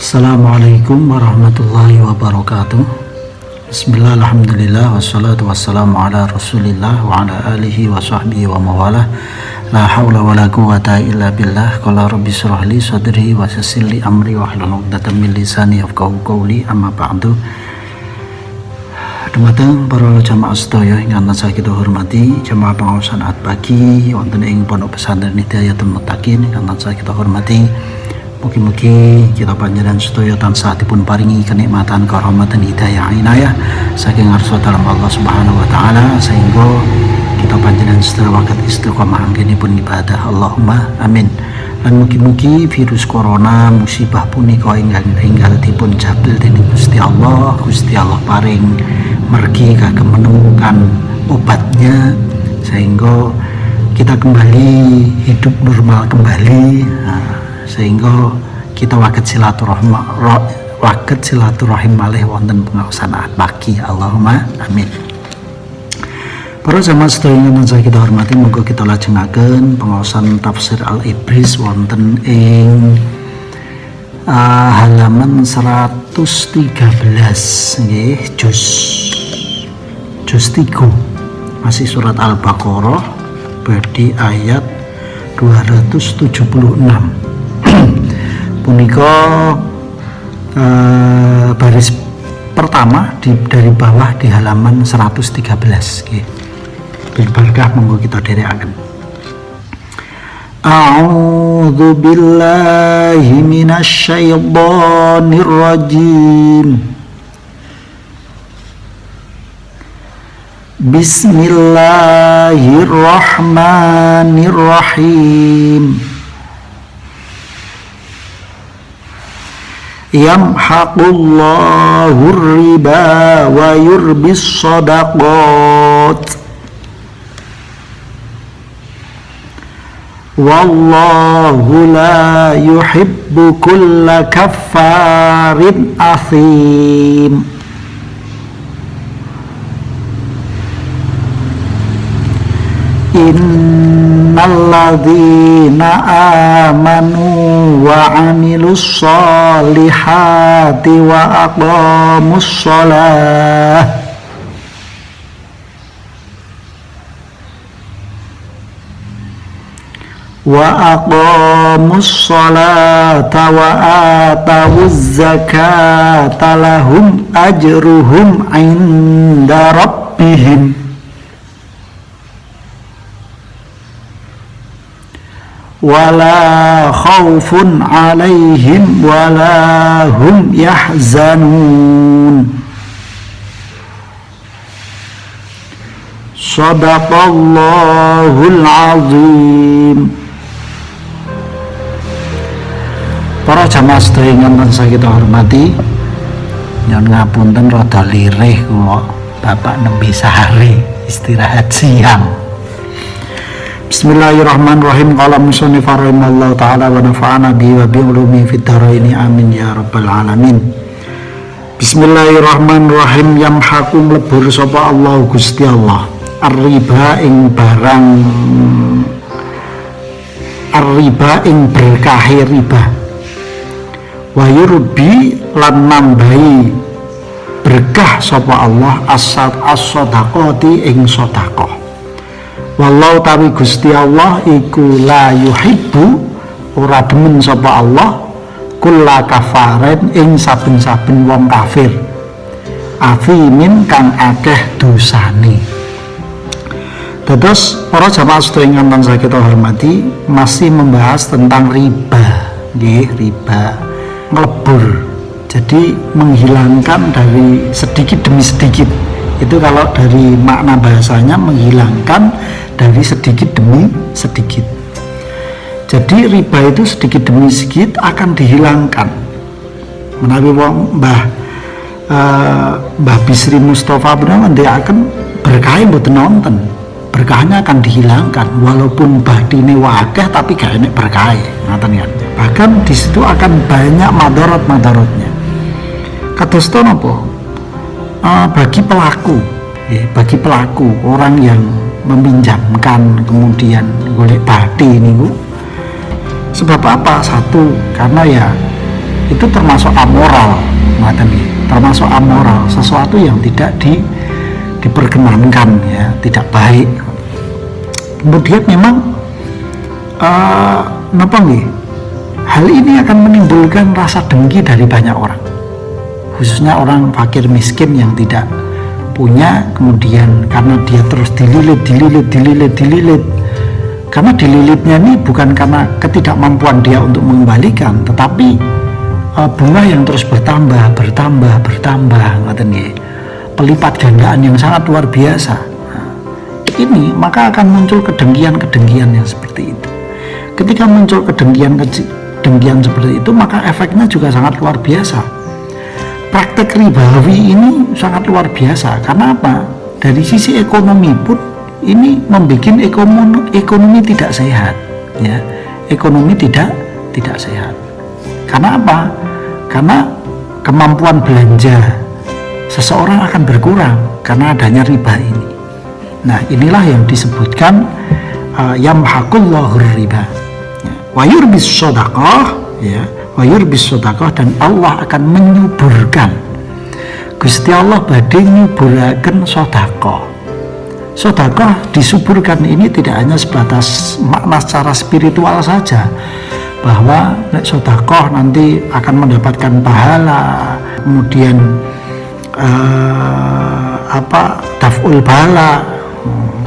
Assalamualaikum warahmatullahi wabarakatuh. Bismillah, alhamdulillah, wassalatu wassalamu ala rasulillah wa ala alihi wa sahbihi wa mawalah. La hawla wa la quwata illa billah. Qala rabbi shrah li sadri wa yassir li amri wa hlul 'uqdatam min lisani yafqahu qawli. Amma ba'du. Dumateng para jamaah sedaya ingkang tansah kita hormati, jamaah pengawasan at pagi wonten ing Pondok Pesantren Hidayatul Muttaqin ingkang tansah kita hormati. Mugi-mugi kita panjenengan sedaya tansah dipun paringi kenikmatan, karomatan, hidayah, inayah saking ngarsa dalam Allah Subhanahu wa taala sehingga kita panjenengan sedaya waket istiqomah anggenipun ibadah. Allahumma amin. Lan mugi-mugi virus corona musibah punika ingkang dipun jabel dening Gusti Allah paring mergi kagem menemukan obatnya sehingga kita kembali hidup normal kembali. Sehingga kita waket silaturahim malih wonten pengaosan at pagi. Allahumma amin. Para jamaah sedaya ingkang kita hormati, monggo kita lajengaken pengaosan tafsir Al-Ibris wonten ing halaman 113 nggih, juz 3 masih surat Al-Baqarah badi ayat 276. Punika baris pertama dari bawah di halaman 113 nggih. Bil barakah monggo kita dherekaken. A'udzu billahi minasy syaithanir rajim. Bismillahirrahmanirrahim. Yamhaqullahu riba wa yurbis shadaqat wallahu la yuhibbu kulla kaffarin athim. Innalladzina amanu wa amilus solihati wa aqamus sholah wa atawuz zakata lahum ajruhum inda rabbihim wala khaufun alaihim wala hum yahzanun. Shadaqallahul azim. Para jamaah sedaya ingkang tansah kita hormati, nyuwun ngapunten rada lirih kula bapak nembe sehari istirahat siang. Bismillahirrahmanirrahim. Qala musannif rahimallahu taala wa nafa'ana bihi wa bi ulumi fid dharaini amin ya rabbal alamin. Bismillahirrahmanirrahim. Yamhaqu mlebur sapa Allah Gusti Allah ar-riba ing barang ar-riba ing berkahe riba wa yurbi lan nambahi berkah sapa Allah as-sadaqati ing sedekah. Wallahu tawi Gusti Allah iku la yuhibbu ora demen sapa Allah kulla kafaren ing saben-saben wong kafir afimin kang akeh dosane. Terus para jamaah sedaya ingkang tansah kita hormati, masih membahas tentang riba nggih, riba ngelebur. Jadi menghilangkan dari sedikit demi sedikit. Itu kalau dari makna bahasanya menghilangkan dari sedikit demi sedikit. Jadi riba itu sedikit demi sedikit akan dihilangkan. Menawi wong Mbah Bisri Mustafa benar dia akan berkah mboten nonton. Berkahnya akan dihilangkan walaupun badine wakeh tapi gak enek berkah. Ngoten kan. Bahkan di situ akan banyak madarat-madaratnya. Kados to napa? Bagi pelaku orang yang meminjamkan kemudian golek bati niku, sebab apa? Satu, karena ya itu termasuk amoral, termasuk amoral, sesuatu yang tidak diperkenankan, ya, tidak baik. Kemudian memang hal ini akan menimbulkan rasa dengki dari banyak orang, khususnya orang fakir miskin yang tidak punya, kemudian karena dia terus dililit, karena dililitnya ini bukan karena ketidakmampuan dia untuk mengembalikan, tetapi bunga yang terus bertambah, pelipat gandaan yang sangat luar biasa. Ini maka akan muncul kedengkian yang seperti itu. Ketika muncul kedengkian seperti itu, maka efeknya juga sangat luar biasa. Praktek ribawi ini sangat luar biasa. Karena apa? Dari sisi ekonomi pun ini membuat ekonomi tidak sehat, ya. Ekonomi tidak sehat. Karena apa? Karena kemampuan belanja seseorang akan berkurang karena adanya riba ini. Nah, inilah yang disebutkan yamhaqullahu riba, wa yurbis shadaqah, ya, wa yurbis shadaqah, dan Allah akan menyuburkan. Gusti Allah badhe nyuburaken sedekah. Sedekah disuburkan ini tidak hanya sebatas makna secara spiritual saja, bahwa sedekah nanti akan mendapatkan pahala, kemudian daf'ul bala,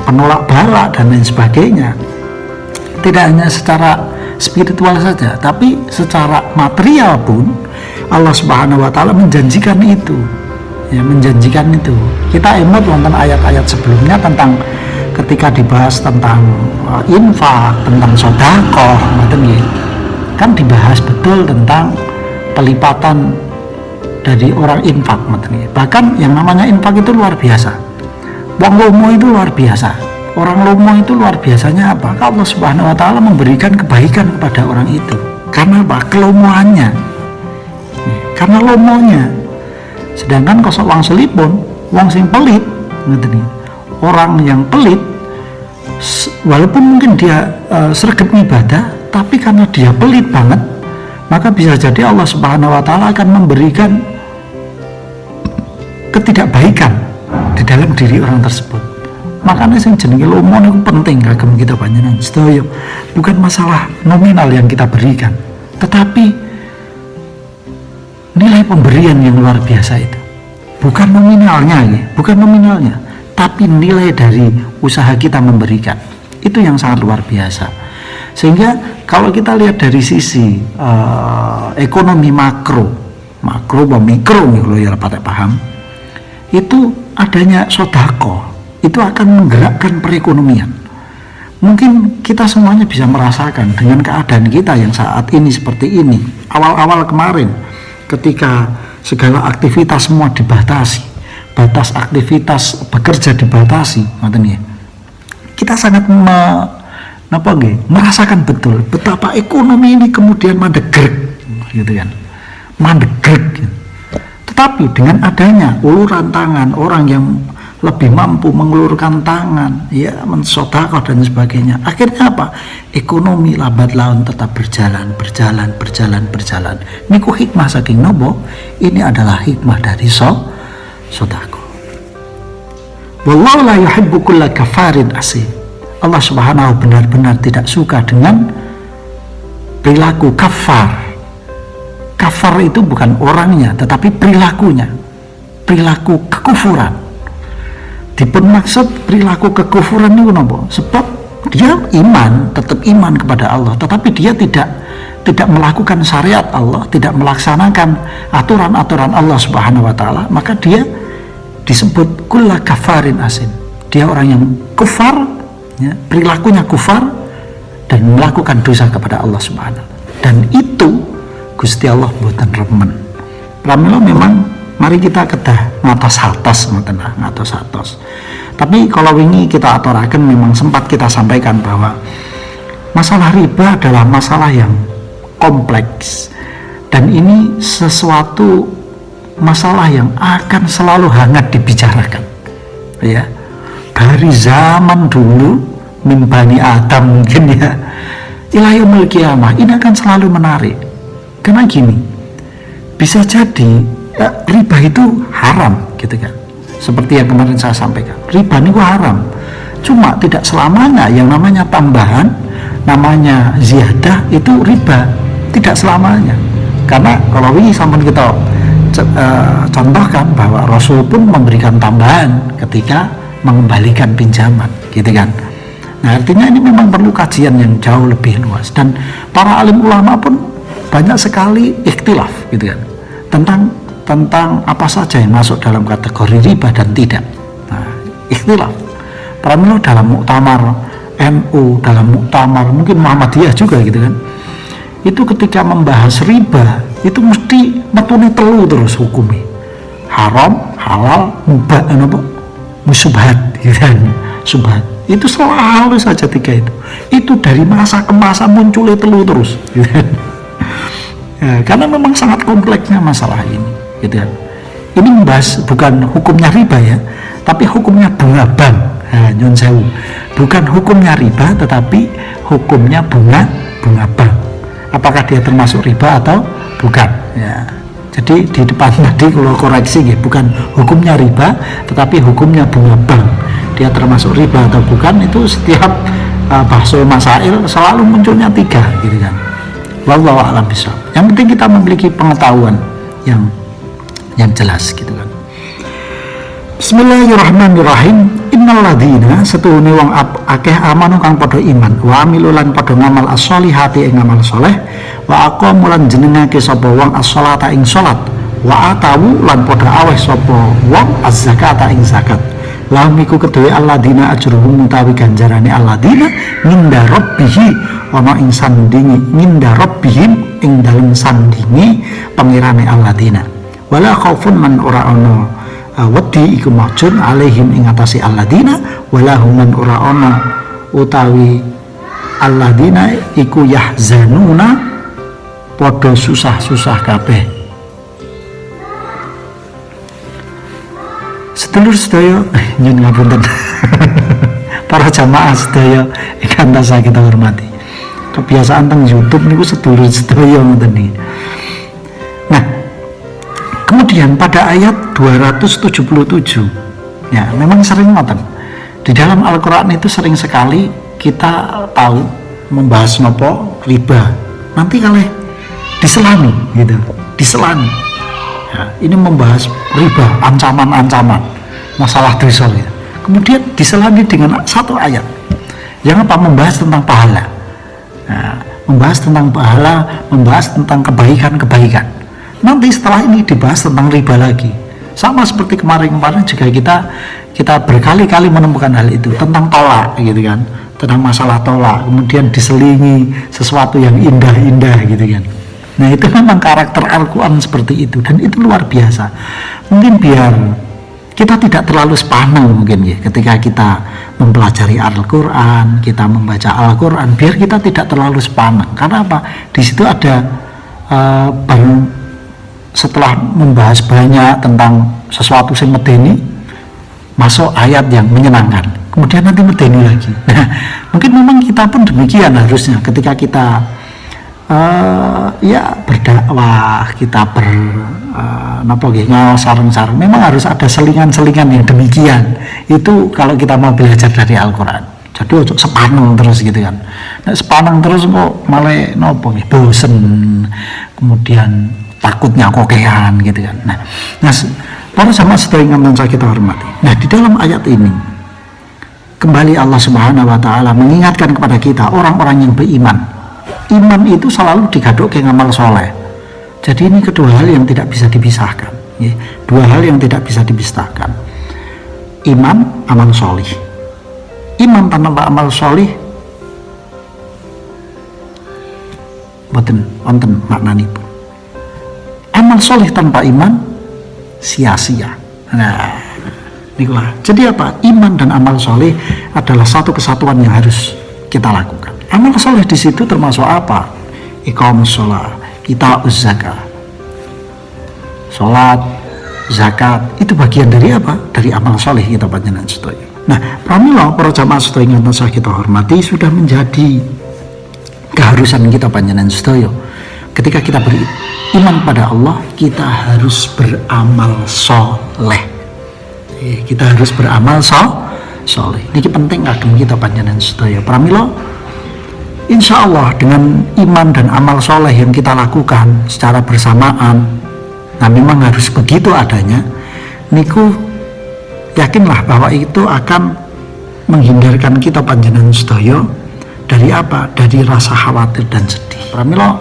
penolak bala, dan lain sebagainya. Tidak hanya secara spiritual saja, tapi secara material pun Allah Subhanahu wa taala menjanjikan itu. Ya, menjanjikan itu. Kita ingat wonten ayat-ayat sebelumnya tentang ketika dibahas tentang infak, tentang sedekah, kan dibahas betul tentang pelipatan dari orang infak, bahkan yang namanya infak itu luar biasa. Wong lomo itu luar biasa. Orang lomo itu luar biasanya apa? Allah Subhanahu wa taala memberikan kebaikan kepada orang itu. Karena apa? Kelomoannya. Karena lomonya. Sedangkan kosok wong selipun, wong sing pelit, orang yang pelit, walaupun mungkin dia sregep ibadah, tapi karena dia pelit banget, maka bisa jadi Allah Subhanahu wa taala akan memberikan ketidakbaikan di dalam diri orang tersebut. Makanya sing jenenge lomo niku penting kagem kita panjenengan sedaya. Bukan masalah nominal yang kita berikan, tetapi nilai pemberian yang luar biasa itu. Bukan nominalnya, tapi nilai dari usaha kita memberikan. Itu yang sangat luar biasa. Sehingga kalau kita lihat dari sisi ekonomi makro atau mikro, kalau ya pada paham, itu adanya sedekah itu akan menggerakkan perekonomian. Mungkin kita semuanya bisa merasakan dengan keadaan kita yang saat ini seperti ini. Awal-awal kemarin, ketika segala aktivitas semua dibatasi, batas aktivitas bekerja dibatasi, kita sangat merasakan betul betapa ekonomi ini kemudian mandegrek, mandegrek. Tetapi dengan adanya uluran tangan orang yang lebih mampu mengulurkan tangan, ya, mensedekah dan sebagainya, akhirnya apa? Ekonomi lambat laun tetap berjalan. Niku hikmah saking nopo? Ini adalah hikmah dari sedekah. Wallahu la yuhibbu kulla kafarin asim. Allah Subhanahu benar-benar tidak suka dengan perilaku kafar. Kafar itu bukan orangnya, tetapi perilakunya, perilaku kekufuran. Dipun maksud perilaku kekufuran itu nopo? Sebab dia iman, tetap iman kepada Allah, tetapi dia tidak melakukan syariat Allah, tidak melaksanakan aturan-aturan Allah Subhanahu wa taala, maka dia disebut kulla kafarin asim. Dia orang yang kufar, ya, perilakunya kufar dan melakukan dosa kepada Allah Subhanahu. Dan itu Gusti Allah mboten remen. Pramila memang mari kita kedah ngatos-atos. Tapi kalau wingi kita aturaken, memang sempat kita sampaikan bahwa masalah riba adalah masalah yang kompleks, dan ini sesuatu masalah yang akan selalu hangat dibicarakan, ya, dari zaman dulu min Bani Adam mungkin, ya, ila yaumil qiyamah. Ini akan selalu menarik. Karena gini, bisa jadi riba itu haram gitu kan. Seperti yang kemarin saya sampaikan, riba itu haram. Cuma tidak selamanya yang namanya tambahan, namanya ziyadah itu riba, tidak selamanya. Karena kalau ini sampai kita contohkan bahwa Rasul pun memberikan tambahan ketika mengembalikan pinjaman, gitu kan. Nah, artinya ini memang perlu kajian yang jauh lebih luas, dan para alim ulama pun banyak sekali ikhtilaf, gitu kan, tentang apa saja yang masuk dalam kategori riba dan tidak. Nah, ikhtilaf. Pramila dalam muktamar NU, dalam muktamar mungkin Muhammadiyah juga, gitu kan. Itu ketika membahas riba itu mesti metune telu terus hukumnya, haram, halal, mubah, musubhat, gitu kan. Subhat itu selalu saja tiga itu dari masa ke masa munculnya telu terus, gitu kan. Ya, karena memang sangat kompleksnya masalah ini, gitu kan. Ini membahas bukan hukumnya riba ya, tapi hukumnya bunga bank. Nah, nyun sewu, bukan hukumnya riba tetapi hukumnya bunga bank. Apakah dia termasuk riba atau bukan ya. Jadi di depan tadi kalau koreksi ya, bukan hukumnya riba tetapi hukumnya bunga bank, dia termasuk riba atau bukan. Itu setiap bahsul masail selalu munculnya tiga, gitu kan. Wallahu a'lam bishawab. Yang penting kita memiliki pengetahuan yang jelas, gitu kan. Bismillahirrahmanirrahim. Innal ladzina setuhune wong akeh amanu kang padha iman wa amilu lan padha ngamal as-sholihati ing ngamal saleh wa aqamu lan jenengake sapa wong as-sholata ing salat wa atawu lan padha aweh sapa wong az-zakata ing zakat. Lahum iku kedue alladzina ajruhum utawi ganjarane alladzina nginda rabbihi ana ing sandingi nginda rabbihim ing dalem sandingi pangirane alladzina wala khaufun man ora ana wedi iku majun alaihim ing atase alladzina wala hum man ora ana utawi alladzina iku yahzanuna padha susah-susah kabeh. Sedulur sedaya nyuwun ngapunten para jamaah sedaya ingkang tansah kita hormati. Kebiasaan teng YouTube niku sedulur sedaya ngoten niki. Nah, kemudian pada ayat 277 ya, memang sering ngoten. Di dalam Al-Qur'an itu sering sekali kita tahu membahas nopo riba. Nanti kalau diselani gitu, diselani. Ya, ini membahas riba, ancaman-ancaman, masalah dosa gitu. Kemudian diselani dengan satu ayat yang apa, membahas tentang pahala. Nah, membahas tentang pahala, membahas tentang kebaikan-kebaikan. Nanti setelah ini dibahas tentang riba lagi. Sama seperti kemarin-kemarin juga kita berkali-kali menemukan hal itu tentang tolak, gitu kan, tentang masalah tolak. Kemudian diselingi sesuatu yang indah-indah, gitu kan. Nah, itu memang karakter Al-Quran seperti itu, dan itu luar biasa. Mungkin biar kita tidak terlalu sepaneng mungkin ya ketika kita mempelajari Al-Quran, kita membaca Al-Quran, biar kita tidak terlalu sepaneng. Karena apa? Di situ ada setelah membahas banyak tentang sesuatu yang medeni, masuk ayat yang menyenangkan, kemudian nanti medeni lagi. Nah, mungkin memang kita pun demikian harusnya ketika kita ya berdakwah, kita sareng-sareng, memang harus ada selingan-selingan yang demikian. Itu kalau kita mau belajar dari Al-Quran. Jadi ojo sepaneng terus, gitu kan. Nah, sepaneng terus kok malah bosen, kemudian takutnya kokean, gitu kan. Nah para sama sedaya yang kita hormati. Nah, di dalam ayat ini kembali Allah Subhanahu wa taala mengingatkan kepada kita orang-orang yang beriman. Iman itu selalu digaduk ke ngamal soleh. Jadi ini kedua hal yang tidak bisa dipisahkan ya. Dua hal yang tidak bisa dipisahkan, iman, amal solih. Iman tanpa amal solih boten wonten maknanipun. Amal solih tanpa iman sia-sia. Nah, inilah. Jadi apa? Iman dan amal solih adalah satu kesatuan yang harus kita lakukan. Amal soleh di situ termasuk apa? Iqamus sholat, itauz zakah, sholat, zakat, itu bagian dari apa? Dari amal soleh kita panjenengan sedaya. Nah, pramila para jamaah sedaya ingkang tansah kita hormati, sudah menjadi keharusan kita panjenengan sedaya ketika kita beriman pada Allah, kita harus beramal soleh. Kita harus beramal soleh. Ini penting kagem kita panjenengan sedaya. Pramila, insya Allah dengan iman dan amal soleh yang kita lakukan secara bersamaan, nah memang harus begitu adanya, niku yakinlah bahwa itu akan menghindarkan kita panjenengan sedaya dari apa? Dari rasa khawatir dan sedih. Pramila,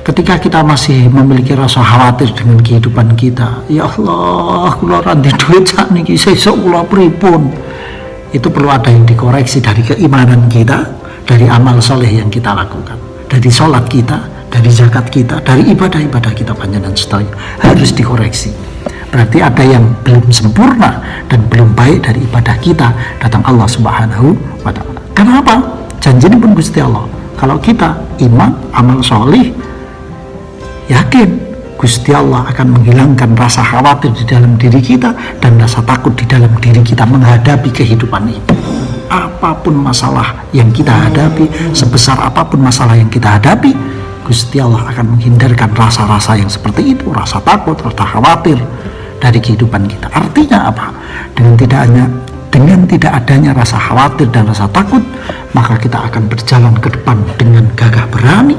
ketika kita masih memiliki rasa khawatir dengan kehidupan kita, ya Allah, kula ra ndek duit sakniki sesuk kula pripun, itu perlu ada yang dikoreksi dari keimanan kita, dari amal soleh yang kita lakukan, dari sholat kita, dari zakat kita, dari ibadah-ibadah kita panjenengan sedaya harus dikoreksi. Berarti ada yang belum sempurna dan belum baik dari ibadah kita datang Allah Subhanahu wa Ta'ala. Kenapa? Janji pun Gusti Allah, kalau kita iman, amal soleh, yakin Gusti Allah akan menghilangkan rasa khawatir di dalam diri kita dan rasa takut di dalam diri kita menghadapi kehidupan ini. Apapun masalah yang kita hadapi, sebesar apapun masalah yang kita hadapi, Gusti Allah akan menghindarkan rasa-rasa yang seperti itu, rasa takut, rasa khawatir dari kehidupan kita. Artinya apa? Dengan tidak adanya rasa khawatir dan rasa takut, maka kita akan berjalan ke depan dengan gagah berani,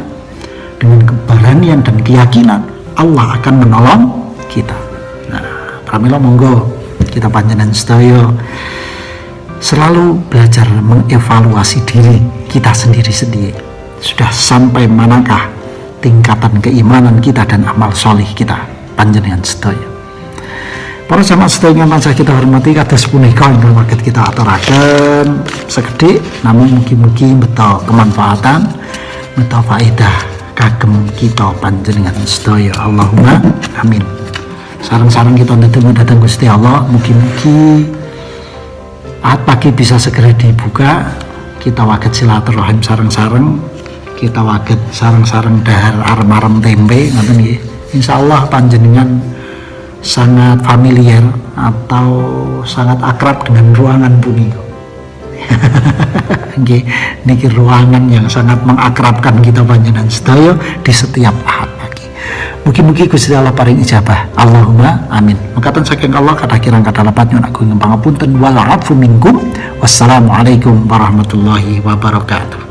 dengan keberanian dan keyakinan Allah akan menolong kita. Nah, pramila monggo kita panjenengan sedaya selalu belajar mengevaluasi diri kita sendiri-sendiri. Sudah sampai manakah tingkatan keimanan kita dan amal soleh kita panjenengan sedaya. Para jamaah sedaya ingkang tansah kita hormati, kados punika ingkang saged kita aturaken sekedhik namun mugi-mugi beto kemanfaatan, beto faedah kagem kita panjenengan sedaya. Allahumma amin. Sareng-sareng kita ndedonga dhateng Gusti Allah, mugi-mugi ahad pagi bisa segera dibuka, kita waget silaturahim sareng-sareng, kita waget sareng-sareng dahar arem-arem tempe ngoten nggih. Insyaallah panjenengan sangat familiar atau sangat akrab dengan ruangan punika. Nggih, niki ruangan yang sangat mengakrabkan kita panjenengan sedaya di setiap ahad pagi. Mugi-mugi Gusti Allah paring ijabah. Allahumma amin. Mekaten saking Allah kathah kirang kathah lepat nyuwun agung pangapunten wal afu minkum. Wassalamualaikum warahmatullahi wabarakatuh.